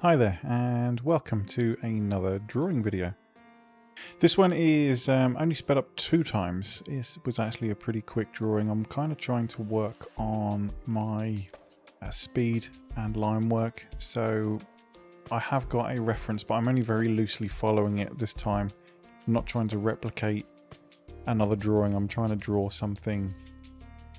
Hi there and welcome to another drawing video. This one is only sped up 2 times. It was actually a pretty quick drawing. I'm kind of trying to work on my speed and line work, so I have got a reference, but I'm only very loosely following it this time. I'm not trying to replicate another drawing. I'm trying to draw something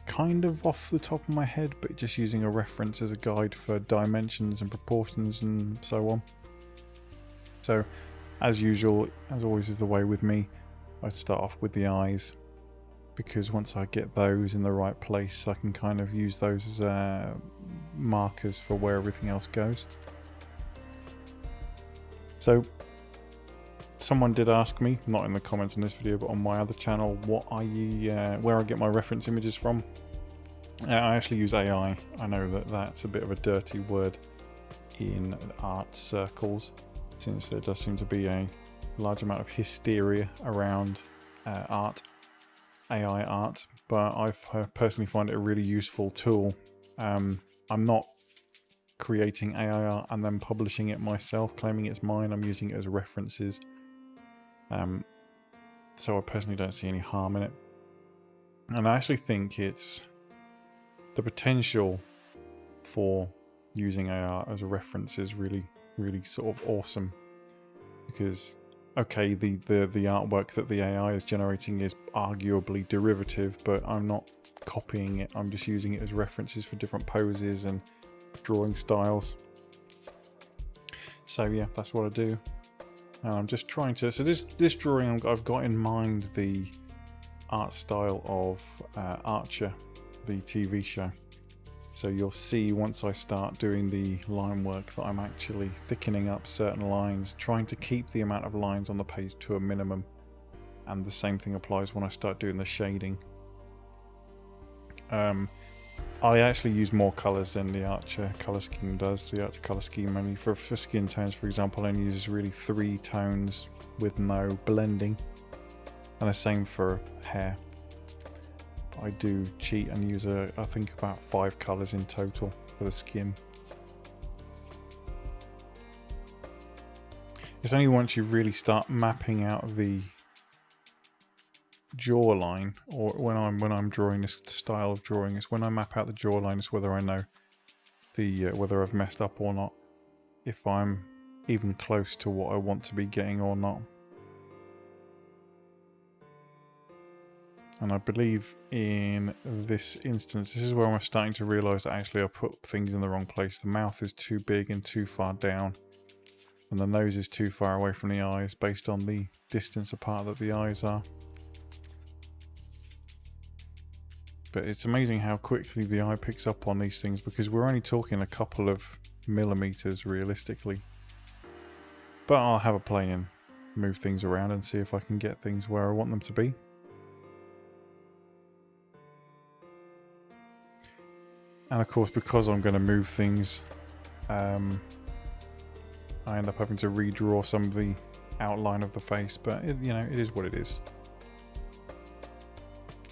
kind of off the top of my head, but just using a reference as a guide for dimensions and proportions and so on. So as usual, as always is the way with me, I start off with the eyes, because once I get those in the right place I can kind of use those as markers for where everything else goes. So someone did ask me, not in the comments in this video but on my other channel, where I get my reference images from. I actually use AI. I know that that's a bit of a dirty word in art circles, since there does seem to be a large amount of hysteria around AI art, but I personally find it a really useful tool. I'm not creating AI art and then publishing it myself, claiming it's mine. I'm using it as references. So I personally don't see any harm in it. And I actually think it's the potential for using AI as a reference is really sort of awesome, because okay, the artwork that the AI is generating is arguably derivative, but I'm not copying it. I'm just using it as references for different poses and drawing styles. So yeah, that's what I do. And I'm just trying to, so this drawing I've got in mind the art style of Archer, the TV show. So you'll see once I start doing the line work that I'm actually thickening up certain lines, trying to keep the amount of lines on the page to a minimum. And the same thing applies when I start doing the shading. I actually use more colours than the Archer colour scheme does. The Archer colour scheme only for skin tones, for example, only uses really 3 tones with no blending. And the same for hair. I do cheat and use I think about 5 colours in total for the skin. It's only once you really start mapping out the jawline, or when I'm drawing this style of drawing, is when I map out the jawline is whether I know the whether I've messed up or not, if I'm even close to what I want to be getting or not. And I believe in this instance, this is where I'm starting to realise that actually I put things in the wrong place. The mouth is too big and too far down, and the nose is too far away from the eyes based on the distance apart that the eyes are. But it's amazing how quickly the eye picks up on these things, because we're only talking a couple of millimeters realistically. But I'll have a play and move things around and see if I can get things where I want them to be. And of course, because I'm going to move things, I end up having to redraw some of the outline of the face, but you know, it is what it is.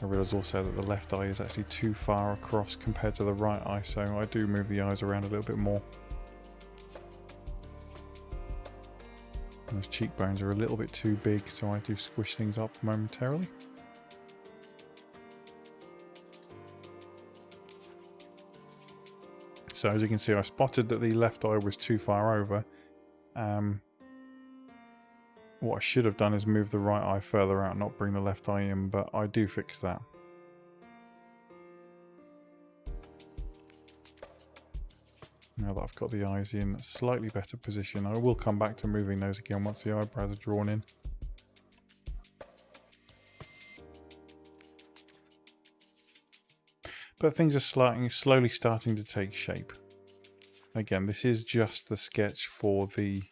I realise also that the left eye is actually too far across compared to the right eye, so I do move the eyes around a little bit more. And those cheekbones are a little bit too big, so I do squish things up momentarily. So as you can see, I spotted that the left eye was too far over. What I should have done is move the right eye further out, not bring the left eye in, but I do fix that. Now that I've got the eyes in a slightly better position, I will come back to moving those again once the eyebrows are drawn in. But things are slowly starting to take shape. Again, this is just the sketch for the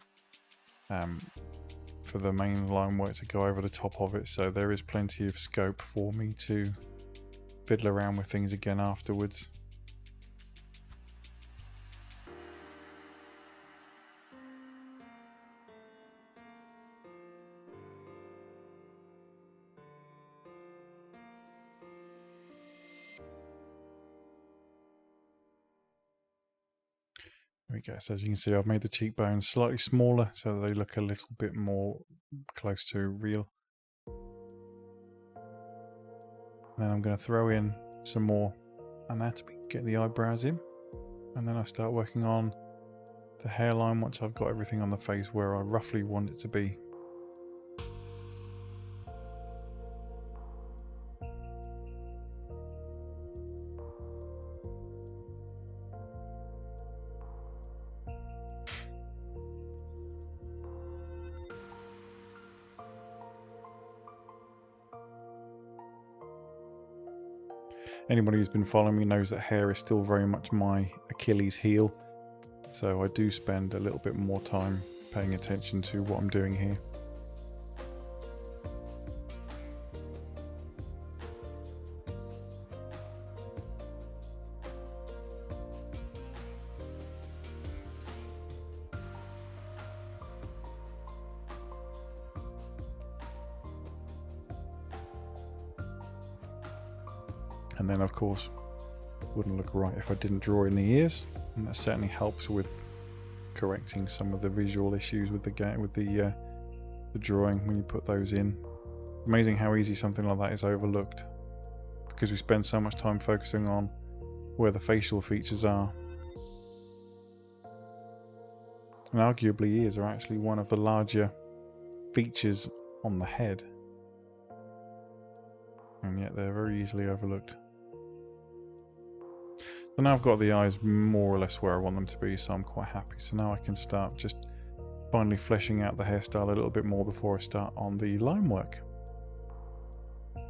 main line work to go over the top of it, so there is plenty of scope for me to fiddle around with things again afterwards. There we go. So as you can see, I've made the cheekbones slightly smaller so they look a little bit more close to real. Then I'm going to throw in some more anatomy, get the eyebrows in, and then I start working on the hairline once I've got everything on the face where I roughly want it to be. Anybody who's been following me knows that hair is still very much my Achilles heel, so I do spend a little bit more time paying attention to what I'm doing here. And then of course, it wouldn't look right if I didn't draw in the ears, and that certainly helps with correcting some of the visual issues with the drawing when you put those in. Amazing how easy something like that is overlooked, because we spend so much time focusing on where the facial features are. And arguably ears are actually one of the larger features on the head, and yet they're very easily overlooked. So now I've got the eyes more or less where I want them to be, so I'm quite happy. So now I can start just finally fleshing out the hairstyle a little bit more before I start on the line work. And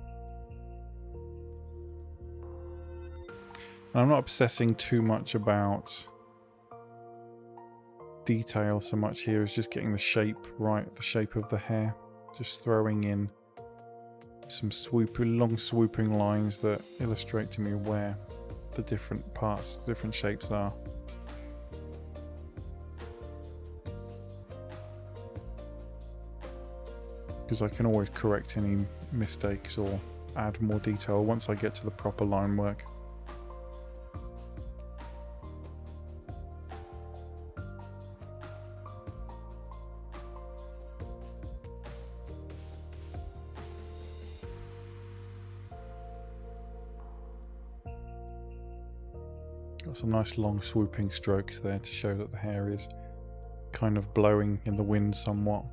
I'm not obsessing too much about detail so much here, as just getting the shape right, the shape of the hair. Just throwing in some long swooping lines that illustrate to me where the different parts, different shapes are. Because I can always correct any mistakes or add more detail once I get to the proper line work. Got some nice long swooping strokes there to show that the hair is kind of blowing in the wind somewhat.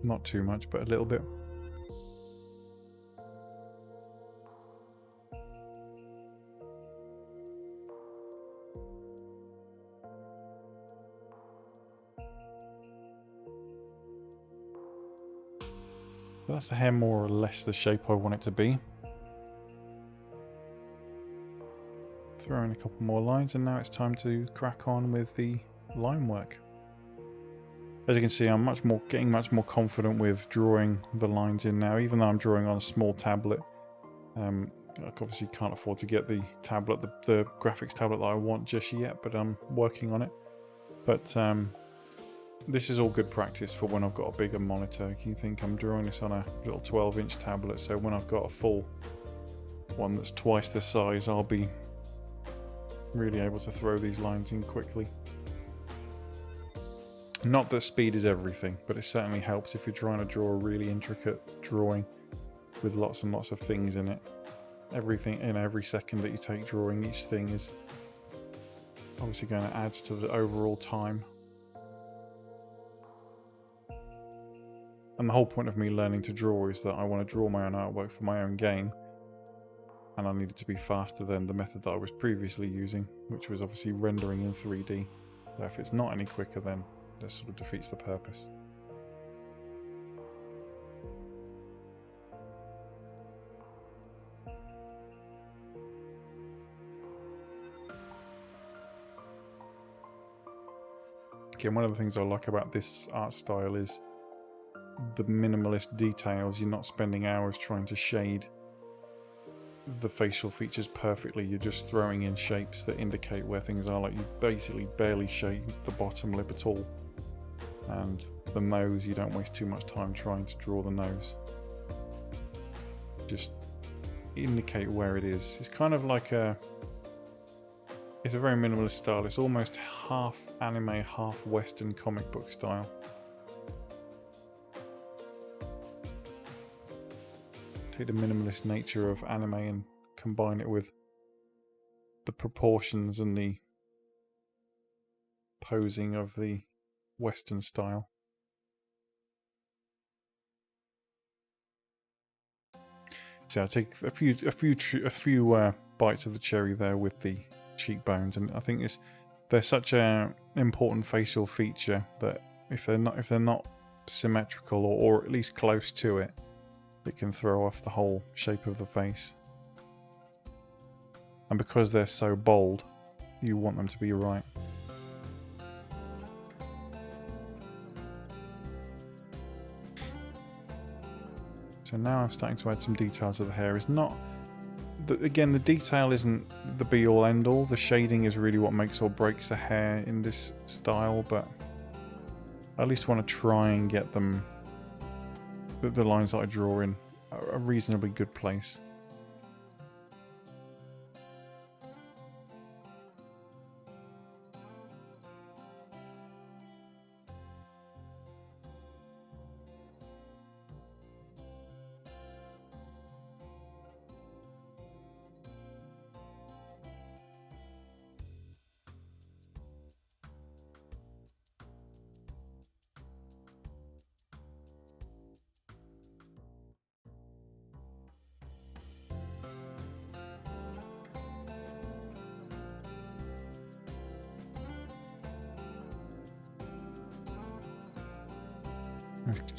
Not too much, but a little bit. So that's the hair more or less the shape I want it to be. Throw in a couple more lines, and now it's time to crack on with the line work. As you can see, I'm getting much more confident with drawing the lines in now, even though I'm drawing on a small tablet. I obviously can't afford to get the tablet, the graphics tablet that I want just yet, but I'm working on it. But this is all good practice for when I've got a bigger monitor. You think I'm drawing this on a little 12-inch tablet, so when I've got a full one that's twice the size, I'll be really able to throw these lines in quickly. Not that speed is everything, but it certainly helps if you're trying to draw a really intricate drawing with lots and lots of things in it. Everything in every second that you take drawing, each thing is obviously going to add to the overall time. And the whole point of me learning to draw is that I want to draw my own artwork for my own game, and I need it to be faster than the method that I was previously using, which was obviously rendering in 3D. So if it's not any quicker, then that sort of defeats the purpose. Okay, and one of the things I like about this art style is the minimalist details. You're not spending hours trying to shade the facial features perfectly. You're just throwing in shapes that indicate where things are. Like, you basically barely shade the bottom lip at all, and the nose, you don't waste too much time trying to draw the nose. Just indicate where it is. It's kind of like it's a very minimalist style. It's almost half anime, half Western comic book style. Take the minimalist nature of anime and combine it with the proportions and the posing of the Western style. So I take a few bites of the cherry there with the cheekbones, and I think they're such an important facial feature that if they're not symmetrical or at least close to it, it can throw off the whole shape of the face. And because they're so bold, you want them to be right. So now I'm starting to add some detail to the hair. It's not, again, the detail isn't the be-all end-all. The shading is really what makes or breaks the hair in this style, but I at least want to try and get them, the lines that I draw in, a reasonably good place.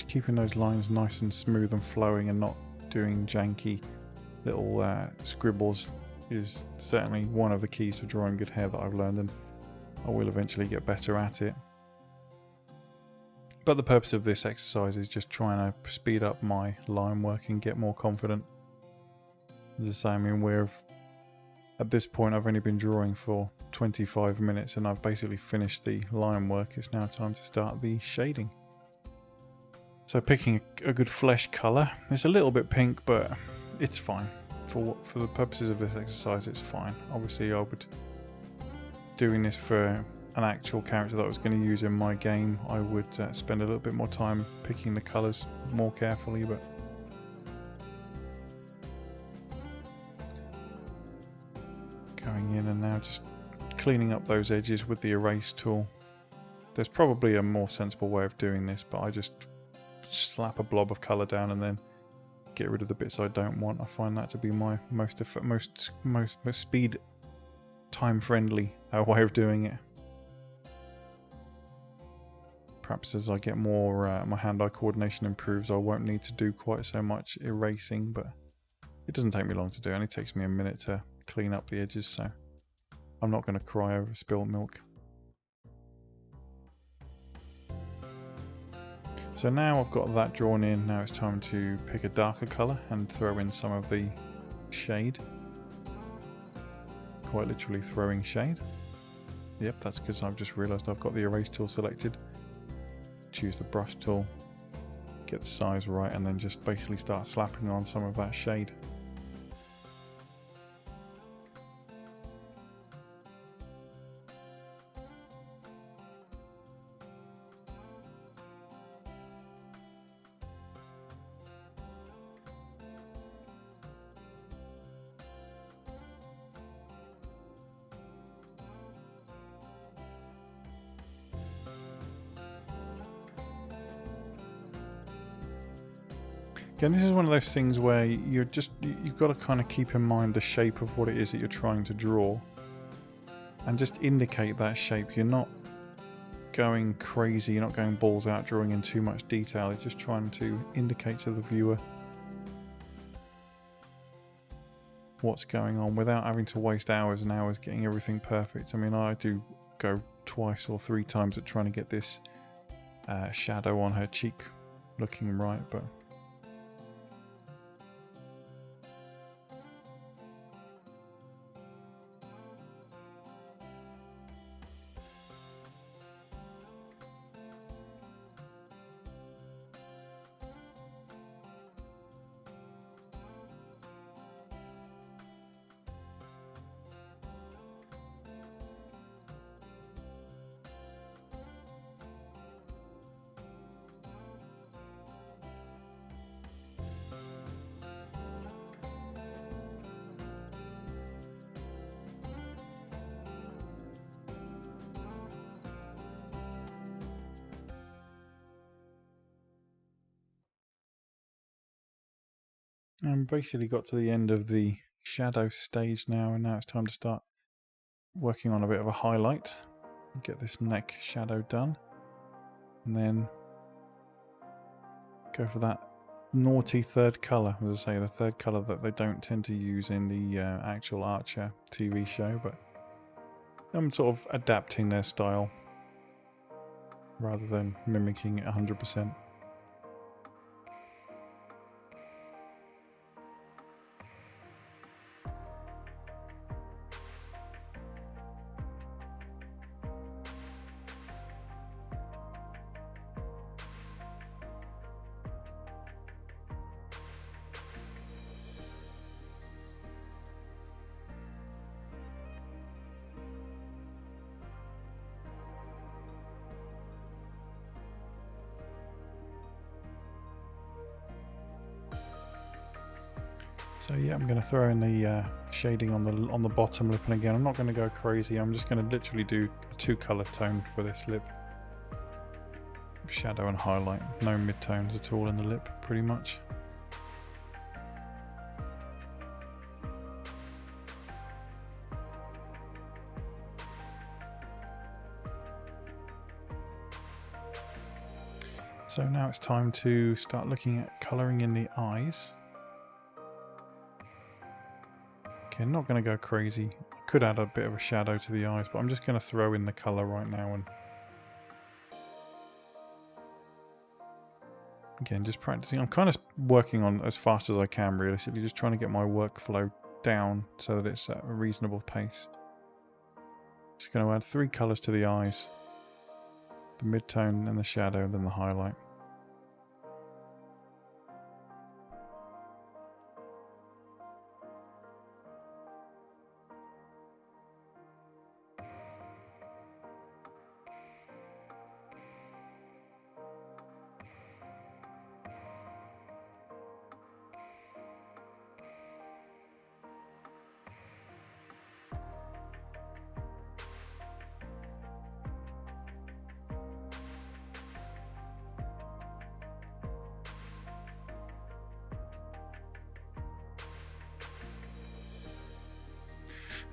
Keeping those lines nice and smooth and flowing and not doing janky little scribbles is certainly one of the keys to drawing good hair that I've learned, and I will eventually get better at it. But the purpose of this exercise is just trying to speed up my line work and get more confident. As I say, I mean, at this point I've only been drawing for 25 minutes and I've basically finished the line work. It's now time to start the shading. So picking a good flesh colour. It's a little bit pink, but it's fine. For the purposes of this exercise, it's fine. Obviously, I would, doing this for an actual character that I was going to use in my game, I would spend a little bit more time picking the colours more carefully, but going in and now just cleaning up those edges with the erase tool. There's probably a more sensible way of doing this, but I just slap a blob of colour down and then get rid of the bits I don't want. I find that to be my most speed time friendly way of doing it. Perhaps as I get more my hand-eye coordination improves, I won't need to do quite so much erasing, but it doesn't take me long to do. It only takes me a minute to clean up the edges, so I'm not going to cry over spilled milk. So now I've got that drawn in, now it's time to pick a darker colour and throw in some of the shade. Quite literally throwing shade. Yep, that's because I've just realised I've got the erase tool selected. Choose the brush tool, get the size right, and then just basically start slapping on some of that shade. Again, this is one of those things where you've got to kind of keep in mind the shape of what it is that you're trying to draw and just indicate that shape. You're not going crazy, you're not going balls out drawing in too much detail, you're just trying to indicate to the viewer what's going on without having to waste hours and hours getting everything perfect. I mean, I do go 2 or 3 times at trying to get this shadow on her cheek looking right, but And basically got to the end of the shadow stage now, and now it's time to start working on a bit of a highlight. Get this neck shadow done, and then go for that naughty third colour. As I say, the third colour that they don't tend to use in the actual Archer TV show, but I'm sort of adapting their style rather than mimicking it 100%. So yeah, I'm going to throw in the shading on the bottom lip, and again, I'm not going to go crazy. I'm just going to literally do a 2-colour tone for this lip. Shadow and highlight. No mid-tones at all in the lip, pretty much. So now it's time to start looking at colouring in the eyes. Okay, I'm not going to go crazy. I could add a bit of a shadow to the eyes, but I'm just going to throw in the colour right now. And again, just practicing. I'm kind of working on as fast as I can, realistically, just trying to get my workflow down so that it's at a reasonable pace. Just going to add 3 colours to the eyes. The mid-tone, then the shadow, then the highlight.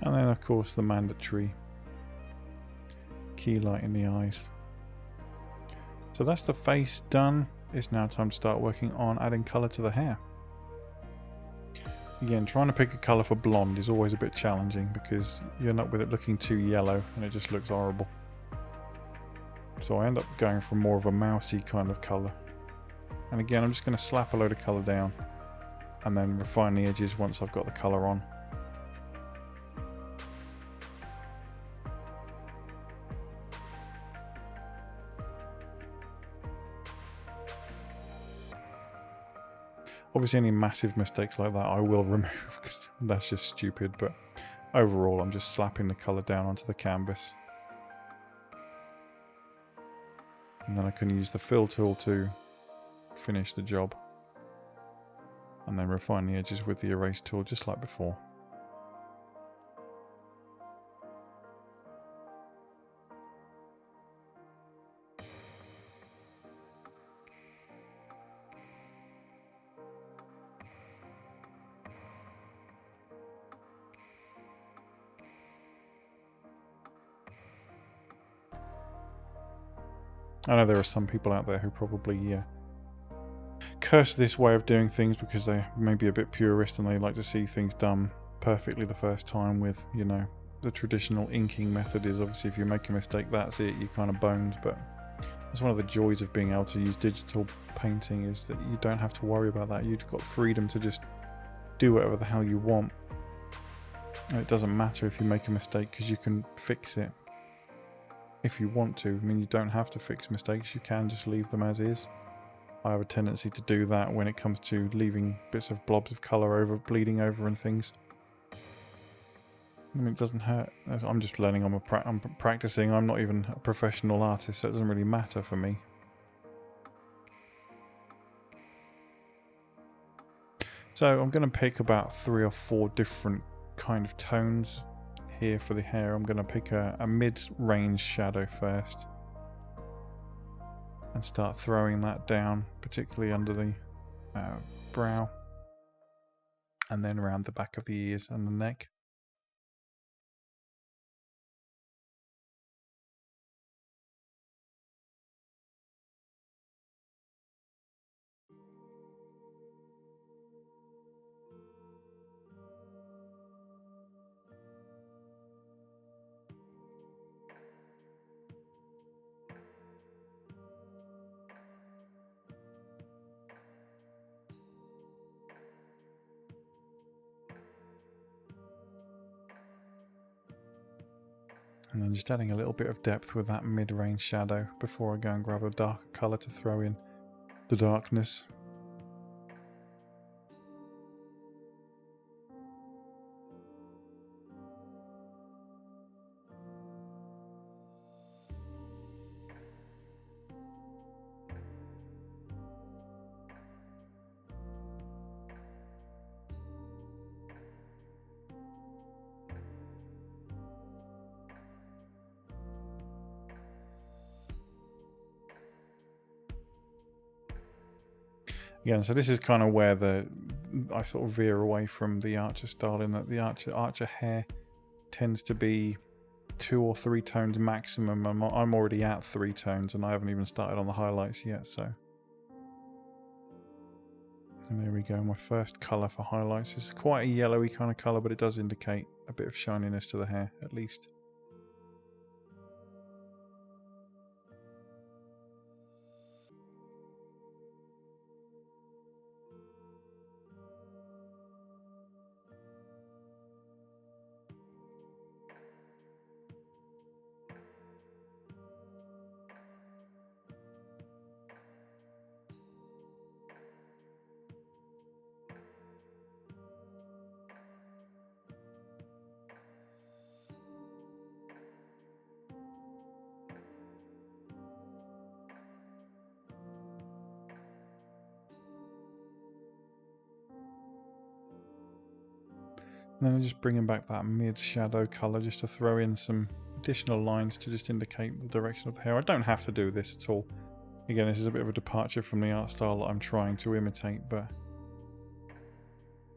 And then of course the mandatory key light in the eyes. So that's the face done. It's now time to start working on adding colour to the hair. Again, trying to pick a colour for blonde is always a bit challenging because you end up with it looking too yellow and it just looks horrible. So I end up going for more of a mousy kind of colour. And again, I'm just going to slap a load of colour down and then refine the edges once I've got the colour on. Obviously any massive mistakes like that I will remove because that's just stupid, but overall I'm just slapping the colour down onto the canvas. And then I can use the fill tool to finish the job. And then refine the edges with the erase tool just like before. I know there are some people out there who probably curse this way of doing things because they may be a bit purist and they like to see things done perfectly the first time with, you know, the traditional inking method is obviously if you make a mistake, that's it, you're kind of boned. But that's one of the joys of being able to use digital painting, is that you don't have to worry about that. You've got freedom to just do whatever the hell you want. And it doesn't matter if you make a mistake because you can fix it if you want to. I mean, you don't have to fix mistakes, you can just leave them as is. I have a tendency to do that when it comes to leaving bits of blobs of colour over, bleeding over and things. I mean, it doesn't hurt. I'm just learning, I'm practicing, I'm not even a professional artist, so it doesn't really matter for me. So I'm going to pick about 3 or 4 different kind of tones here for the hair. I'm going to pick a mid-range shadow first and start throwing that down, particularly under the brow. and then around the back of the ears and the neck. And then just adding a little bit of depth with that mid-range shadow before I go and grab a darker colour to throw in the darkness. Again, so this is kind of where I sort of veer away from the Archer style, in that the Archer hair tends to be 2 or 3 tones maximum. I'm already at 3 tones and I haven't even started on the highlights yet, so. And there we go, my first colour for highlights. It's quite a yellowy kind of colour, but it does indicate a bit of shininess to the hair, at least. And then just bringing back that mid-shadow colour just to throw in some additional lines to just indicate the direction of the hair. I don't have to do this at all. Again, this is a bit of a departure from the art style that I'm trying to imitate, but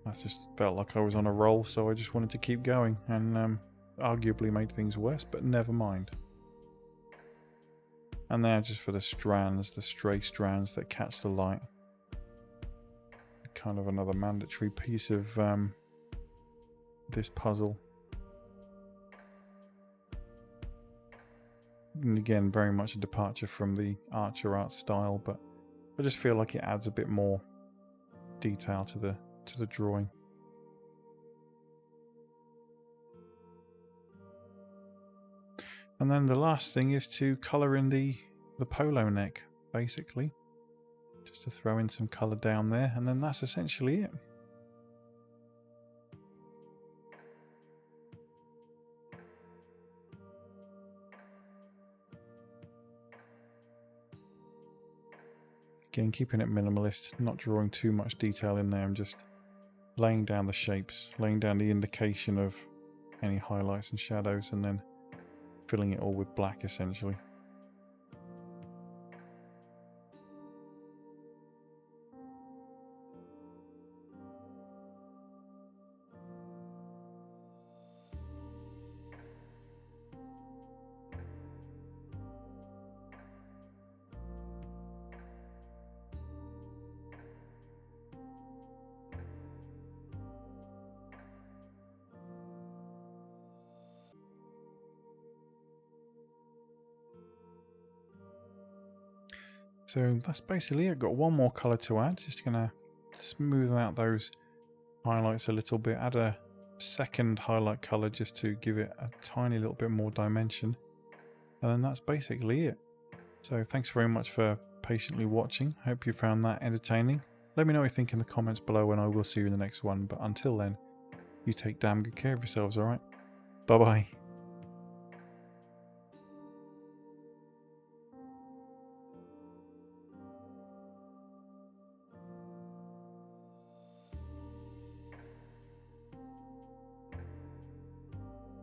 I just felt like I was on a roll, so I just wanted to keep going, and arguably made things worse, but never mind. And now just for the strands, the stray strands that catch the light. Kind of another mandatory piece of this puzzle. And again, very much a departure from the Archer art style, but I just feel like it adds a bit more detail to the drawing. And then the last thing is to colour in the polo neck, basically. Just to throw in some colour down there, and then that's essentially it. Again, keeping it minimalist, not drawing too much detail in there. I'm just laying down the shapes, laying down the indication of any highlights and shadows, and then filling it all with black essentially. So that's basically it. I've got one more colour to add. Just gonna smooth out those highlights a little bit. Add a second highlight colour just to give it a tiny little bit more dimension. And then that's basically it. So thanks very much for patiently watching. I hope you found that entertaining. Let me know what you think in the comments below, and I will see you in the next one. But until then, you take damn good care of yourselves, alright? Bye bye.